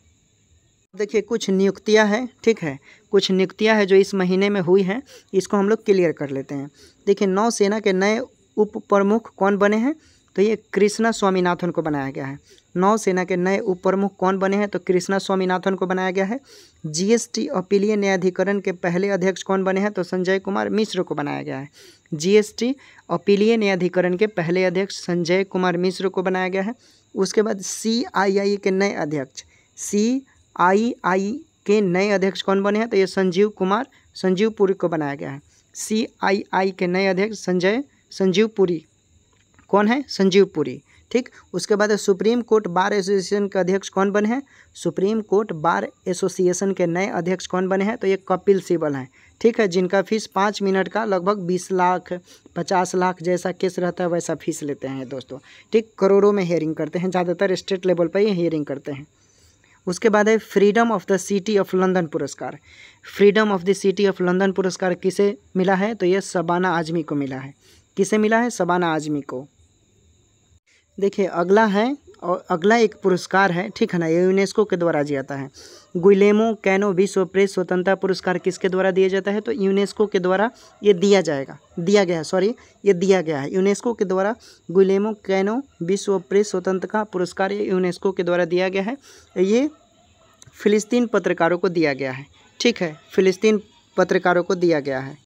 देखिए कुछ नियुक्तियां हैं। ठीक है, कुछ नियुक्तियां हैं जो इस महीने में हुई हैं, इसको हम लोग क्लियर कर लेते हैं। देखिए नौसेना के नए उप प्रमुख कौन बने हैं, तो ये कृष्णा स्वामीनाथन को बनाया गया है। नौसेना के नए उप प्रमुख कौन बने हैं, तो कृष्णा स्वामीनाथन को बनाया गया है। जीएसटी अपीलीय न्यायाधिकरण के पहले अध्यक्ष कौन बने हैं, तो संजय कुमार मिश्र को बनाया गया है। जीएसटी अपीलीय न्यायाधिकरण के पहले अध्यक्ष संजय कुमार मिश्र को बनाया गया है। उसके बाद CII के नए अध्यक्ष, CII के नए अध्यक्ष कौन बने हैं, तो ये संजीव पुरी को बनाया गया है। CII के नए अध्यक्ष संजीव पुरी कौन है, संजीव पुरी। ठीक, उसके बाद सुप्रीम कोर्ट बार एसोसिएशन के अध्यक्ष कौन बने हैं, सुप्रीम कोर्ट बार एसोसिएशन के नए अध्यक्ष कौन बने हैं, तो ये कपिल सिब्बल हैं। ठीक है, जिनका फीस 5 मिनट का लगभग 20 लाख 50 लाख जैसा केस रहता है वैसा फीस लेते हैं दोस्तों। ठीक, करोड़ों में हियरिंग करते हैं, ज़्यादातर स्टेट लेवल पर ही हियरिंग करते हैं। उसके बाद है freedom of the city of London पुरस्कार। Freedom of the city of London पुरस्कार किसे मिला है, तो ये शबाना आजमी को मिला है। किसे मिला है, शबाना आजमी को। देखिए अगला है, और अगला एक पुरस्कार है, ठीक है ना, ये यूनेस्को के द्वारा दिया जाता है। गुइलेमो कैनो विश्व प्रेस स्वतंत्रता पुरस्कार किसके द्वारा दिया जाता है, तो यूनेस्को के द्वारा ये दिया गया है। यूनेस्को के द्वारा गुइलेमो कैनो विश्व प्रेस स्वतंत्रता पुरस्कार ये यूनेस्को के द्वारा दिया गया है। ये फिलिस्तीन पत्रकारों को दिया गया है। ठीक है, फिलिस्तीन पत्रकारों को दिया गया है।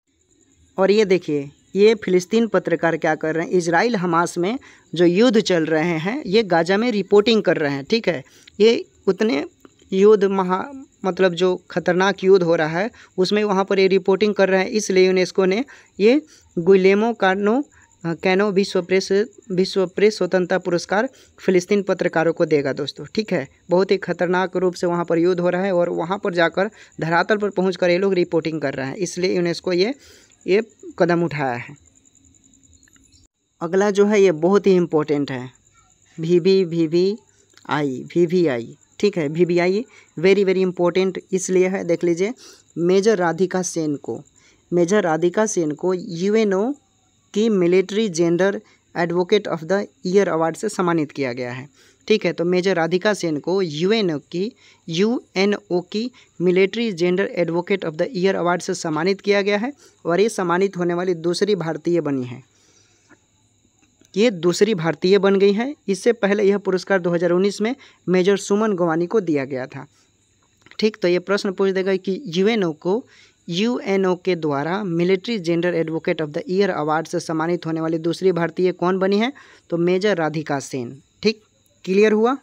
और ये देखिए ये फिलिस्तीन पत्रकार क्या कर रहे हैं, इजराइल हमास में जो युद्ध चल रहे हैं ये गाजा में रिपोर्टिंग कर रहे हैं। ठीक है, ये उतने युद्ध मतलब जो खतरनाक युद्ध हो रहा है उसमें वहाँ पर ये रिपोर्टिंग कर रहे हैं, इसलिए यूनेस्को ने ये गुइलेमो कैनो विश्व प्रेस स्वतंत्रता पुरस्कार फिलिस्तीन पत्रकारों को देगा दोस्तों। ठीक है, बहुत ही खतरनाक रूप से वहाँ पर युद्ध हो रहा है और वहाँ पर जाकर धरातल पर पहुँच ये लोग रिपोर्टिंग कर रहे हैं, इसलिए यूनेस्को ये कदम उठाया है। अगला जो है ये बहुत ही इम्पोर्टेंट है, VVI। ठीक है, VVI वेरी इम्पोर्टेंट इसलिए है, देख लीजिए। मेजर राधिका सेन को UNO की military gender advocate of the year award से सम्मानित किया गया है। ठीक है, तो मेजर राधिका सेन को UNO की military gender advocate of the year award से सम्मानित किया गया है और ये सम्मानित होने वाली दूसरी भारतीय बनी है। ये दूसरी भारतीय बन गई है। इससे पहले यह पुरस्कार 2019 में मेजर सुमन गवानी को दिया गया था। ठीक, तो ये प्रश्न पूछ देगा कि UNO के द्वारा military gender advocate of the year award से सम्मानित होने वाली दूसरी भारतीय कौन बनी है, तो मेजर राधिका सेन। ठीक, क्लियर हुआ।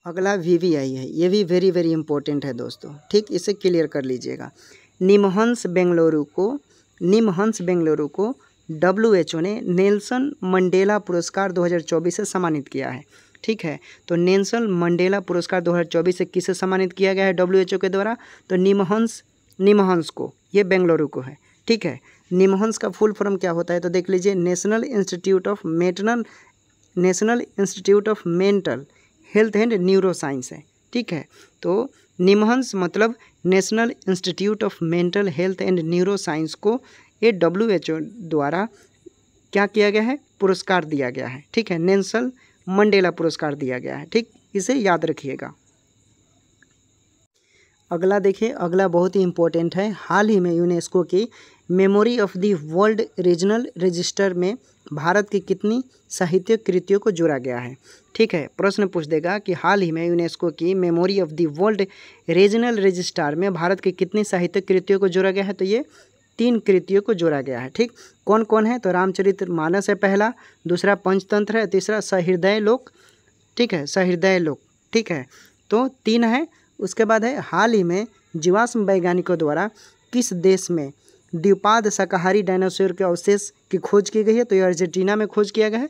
अगला VVI है, ये भी वेरी इंपॉर्टेंट है दोस्तों। ठीक, इसे क्लियर कर लीजिएगा। निमहंस बेंगलुरु को WHO ने नेल्सन मंडेला पुरस्कार 2024 से सम्मानित किया है। ठीक है, तो नेल्सन मंडेला पुरस्कार 2024 से किसे सम्मानित किया गया है WHO के द्वारा, तो निमहंस को, ये बेंगलुरु को है। ठीक है, निमहंस का फुल फॉर्म क्या होता है, तो देख लीजिए, national institute of mental health and neuro science है। ठीक है, तो निमहंस मतलब national institute of mental health and neuro science को ये WHO द्वारा क्या किया गया है, पुरस्कार दिया गया है। ठीक है, नेल्सन मंडेला पुरस्कार दिया गया है। ठीक, इसे याद रखिएगा। अगला देखिए, अगला बहुत ही इम्पोर्टेंट है। हाल ही में यूनेस्को की memory of the world regional register में भारत की कितनी साहित्यिक कृतियों को जोड़ा गया है। ठीक है, प्रश्न पूछ देगा कि हाल ही में यूनेस्को की memory of the world regional register में भारत की कितनी साहित्यिक कृतियों को जोड़ा गया है। तो ये 3 कृतियों को जोड़ा गया है। ठीक, कौन कौन है, तो रामचरितमानस है पहला, दूसरा पंचतंत्र है, तीसरा सहृदय लोक। ठीक है, सहृदय लोक। ठीक है, तो 3 है। उसके बाद है हाल ही में जीवाश्म वैज्ञानिकों द्वारा किस देश में द्विपाद शाकाहारी डायनासोर के अवशेष की खोज की गई है। तो ये अर्जेंटीना में खोज किया गया है,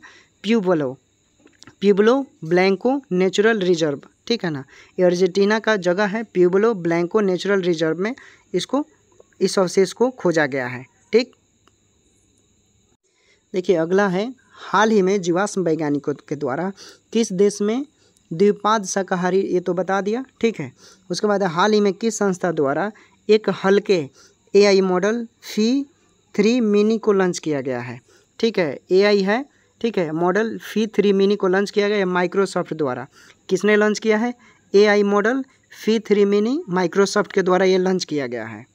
प्यूब्लो ब्लैंको नेचुरल रिजर्व। ठीक है ना, ये अर्जेंटीना का जगह है, प्यूब्लो ब्लैंको नेचुरल रिजर्व में इस अवशेष को खोजा गया है। ठीक, देखिए अगला है हाल ही में जीवाश्म वैज्ञानिकों के द्वारा किस देश में द्विपाद शाकाहारी, ये तो बता दिया। ठीक है, उसके बाद हाल ही में किस संस्था द्वारा एक हल्के AI मॉडल Phi-3 मिनी को लॉन्च किया गया है। ठीक है, AI है। ठीक है, मॉडल Phi-3 मिनी को लॉन्च किया गया है माइक्रोसॉफ्ट द्वारा। किसने लॉन्च किया है? AI model Phi-3 mini Microsoft के द्वारा ये लॉन्च किया गया है।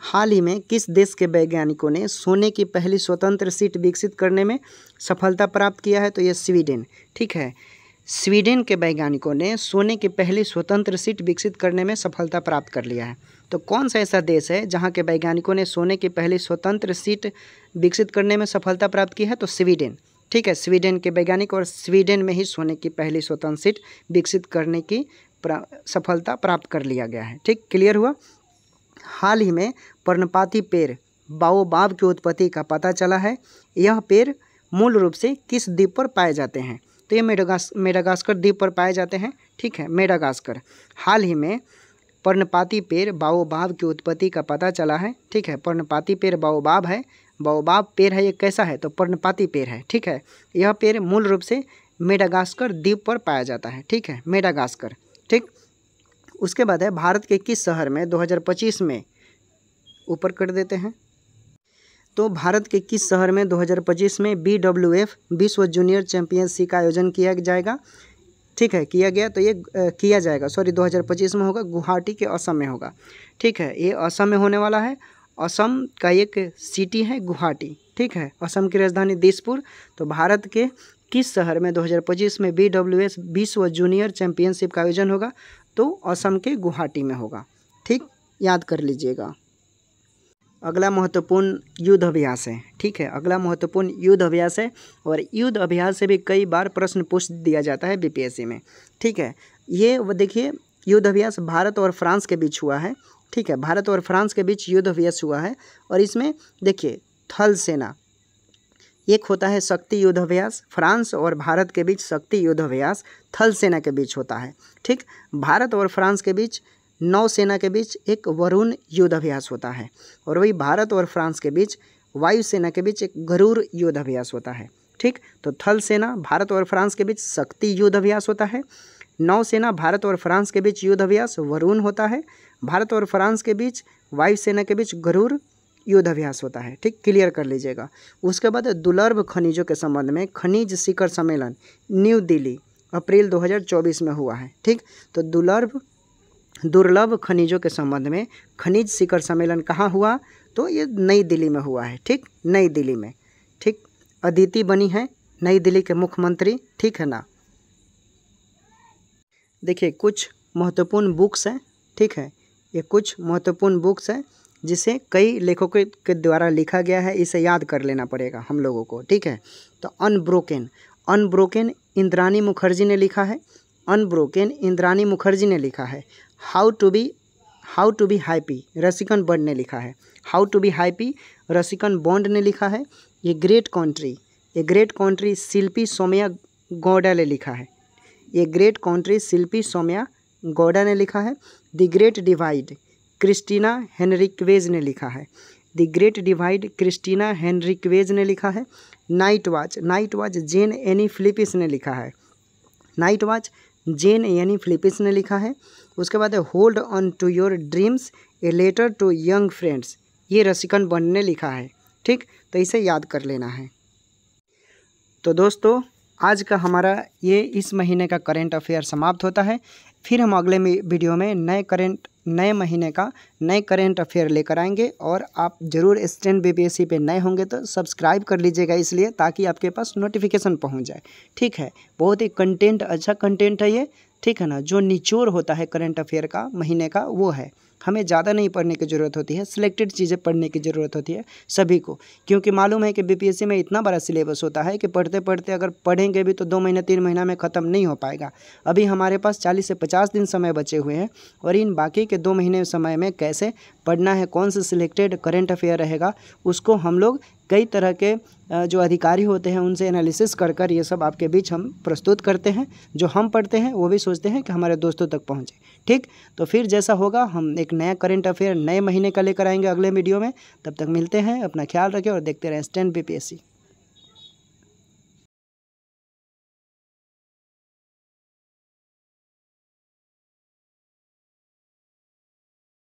हाल ही में किस देश के वैज्ञानिकों ने सोने की पहली स्वतंत्र सीट विकसित करने में सफलता प्राप्त किया है। तो ये स्वीडन। ठीक है, स्वीडन के वैज्ञानिकों ने सोने की पहली स्वतंत्र सीट विकसित करने में सफलता प्राप्त कर लिया है। तो कौन सा ऐसा देश है जहां के वैज्ञानिकों ने सोने की पहली स्वतंत्र सीट विकसित करने में सफलता प्राप्त की है। तो स्वीडन। ठीक है, स्वीडन के वैज्ञानिक और स्वीडन में ही सोने की पहली स्वतंत्र सीट विकसित करने की सफलता प्राप्त कर लिया गया है। ठीक, क्लियर हुआ। हाल ही में पर्णपाती पेड़ बाओबाब की उत्पत्ति का पता चला है। यह पेड़ मूल रूप से किस द्वीप पर पाए जाते हैं। तो ये मेडागास्कर द्वीप पर पाए जाते हैं। ठीक है, मेडागास्कर। हाल ही में पर्णपाती पेड़ बाओबाब की उत्पत्ति का पता चला है। ठीक है, पर्णपाती पेड़ बाओबाब है, बाओबाब पेड़ है, ये कैसा है तो पर्णपाती पेड़ है। ठीक है, यह पेड़ मूल रूप से मेडागास्कर द्वीप पर पाया जाता है। ठीक है, मेडागास्कर। ठीक, उसके बाद है भारत के किस शहर में 2025 में, ऊपर कर देते हैं, तो भारत के किस शहर में 2025 में BWF विश्व जूनियर चैंपियनशिप का आयोजन किया जाएगा। ठीक है, किया गया, तो ये किया जाएगा, 2025 में होगा, गुवाहाटी के असम में होगा। ठीक है, ये असम में होने वाला है। असम का एक सिटी है गुवाहाटी। ठीक है, असम की राजधानी दिसपुर। तो भारत के किस शहर में 2025 में BWF विश्व जूनियर चैंपियनशिप का आयोजन होगा। तो असम के गुवाहाटी में होगा। ठीक, याद कर लीजिएगा। अगला महत्वपूर्ण युद्ध अभ्यास है। ठीक है, अगला महत्वपूर्ण युद्ध अभ्यास है और युद्ध अभ्यास से भी कई बार प्रश्न पूछ दिया जाता है BPSC में। ठीक है, ये वो देखिए युद्ध अभ्यास भारत और फ्रांस के बीच हुआ है। ठीक है, भारत और फ्रांस के बीच युद्ध अभ्यास हुआ है और इसमें देखिए थल सेना, एक होता है शक्ति युद्ध अभ्यास, फ्रांस और भारत के बीच शक्ति युद्ध अभ्यास थल सेना के बीच होता है। ठीक, भारत और फ्रांस के बीच नौसेना के बीच एक वरुण युद्ध अभ्यास होता है और वही भारत और फ्रांस के बीच वायुसेना के बीच एक गरुड़ युद्ध अभ्यास होता है। ठीक, तो थल सेना भारत और फ्रांस के बीच शक्ति युद्ध अभ्यास होता है, नौसेना भारत और फ्रांस के बीच युद्ध अभ्यास वरुण होता है, भारत और फ्रांस के बीच वायुसेना के बीच गरुड़ युद्ध अभ्यास होता है। ठीक, क्लियर कर लीजिएगा। उसके बाद दुर्लभ खनिजों के संबंध में खनिज शिखर सम्मेलन न्यू दिल्ली अप्रैल 2024 में हुआ है। ठीक, तो दुर्लभ खनिजों के संबंध में खनिज शिखर सम्मेलन कहाँ हुआ, तो ये नई दिल्ली में हुआ है। ठीक, नई दिल्ली में। ठीक, अदिति बनी है नई दिल्ली के मुख्यमंत्री। ठीक है ना। देखिए कुछ महत्वपूर्ण बुक्स हैं। ठीक है, ये कुछ महत्वपूर्ण बुक्स हैं जिसे कई लेखकों के द्वारा लिखा गया है, इसे याद कर लेना पड़ेगा हम लोगों को। ठीक है, तो अनब्रोकन इंद्राणी मुखर्जी ने लिखा है। अनब्रोकन इंद्राणी मुखर्जी ने लिखा है। How to be happy Ruskin Bond ने लिखा है। How to be happy Ruskin Bond ने लिखा है। ये ग्रेट कंट्री शिल्पी सौम्या गौड़ा ने लिखा है। ये ग्रेट कंट्री शिल्पी सौम्या गौड़ा ने लिखा है। The great divide Cristina Henriquez ने लिखा है। The great divide Cristina Henriquez ने लिखा है। Night watch Jayne Anne Phillips ने लिखा है। Night watch Jayne Anne Phillips ने लिखा है। उसके बाद है hold on to your dreams a letter to young friends, ये रसिकन बॉन्ड ने लिखा है। ठीक, तो इसे याद कर लेना है। तो दोस्तों आज का हमारा ये इस महीने का करेंट अफेयर समाप्त होता है। फिर हम अगले वीडियो में नए करेंट नए महीने का नए करेंट अफेयर लेकर आएंगे। और आप ज़रूर स्टैंड बीपीएससी पे नए होंगे तो सब्सक्राइब कर लीजिएगा, इसलिए ताकि आपके पास नोटिफिकेशन पहुंच जाए। ठीक है, बहुत ही कंटेंट, अच्छा कंटेंट है ये, ठीक है ना। जो निचोड़ होता है करंट अफेयर का महीने का वो है, हमें ज़्यादा नहीं पढ़ने की ज़रूरत होती है, सिलेक्टेड चीज़ें पढ़ने की ज़रूरत होती है सभी को, क्योंकि मालूम है कि बीपीएससी में इतना बड़ा सिलेबस होता है कि पढ़ते पढ़ते अगर पढ़ेंगे भी तो 2 महीने 3 महीना में ख़त्म नहीं हो पाएगा। अभी हमारे पास 40 से 50 दिन समय बचे हुए हैं, और इन बाकी के 2 महीने समय में कैसे पढ़ना है, कौन से सिलेक्टेड करंट अफेयर रहेगा, उसको हम लोग कई तरह के जो अधिकारी होते हैं उनसे एनालिसिस कर कर ये सब आपके बीच हम प्रस्तुत करते हैं। जो हम पढ़ते हैं वो भी सोचते हैं कि हमारे दोस्तों तक पहुंचे। ठीक, तो फिर जैसा होगा हम एक नया करंट अफेयर नए महीने का लेकर आएंगे अगले वीडियो में। तब तक मिलते हैं, अपना ख्याल रखें और देखते रहें स्टैंड बीपीएससी।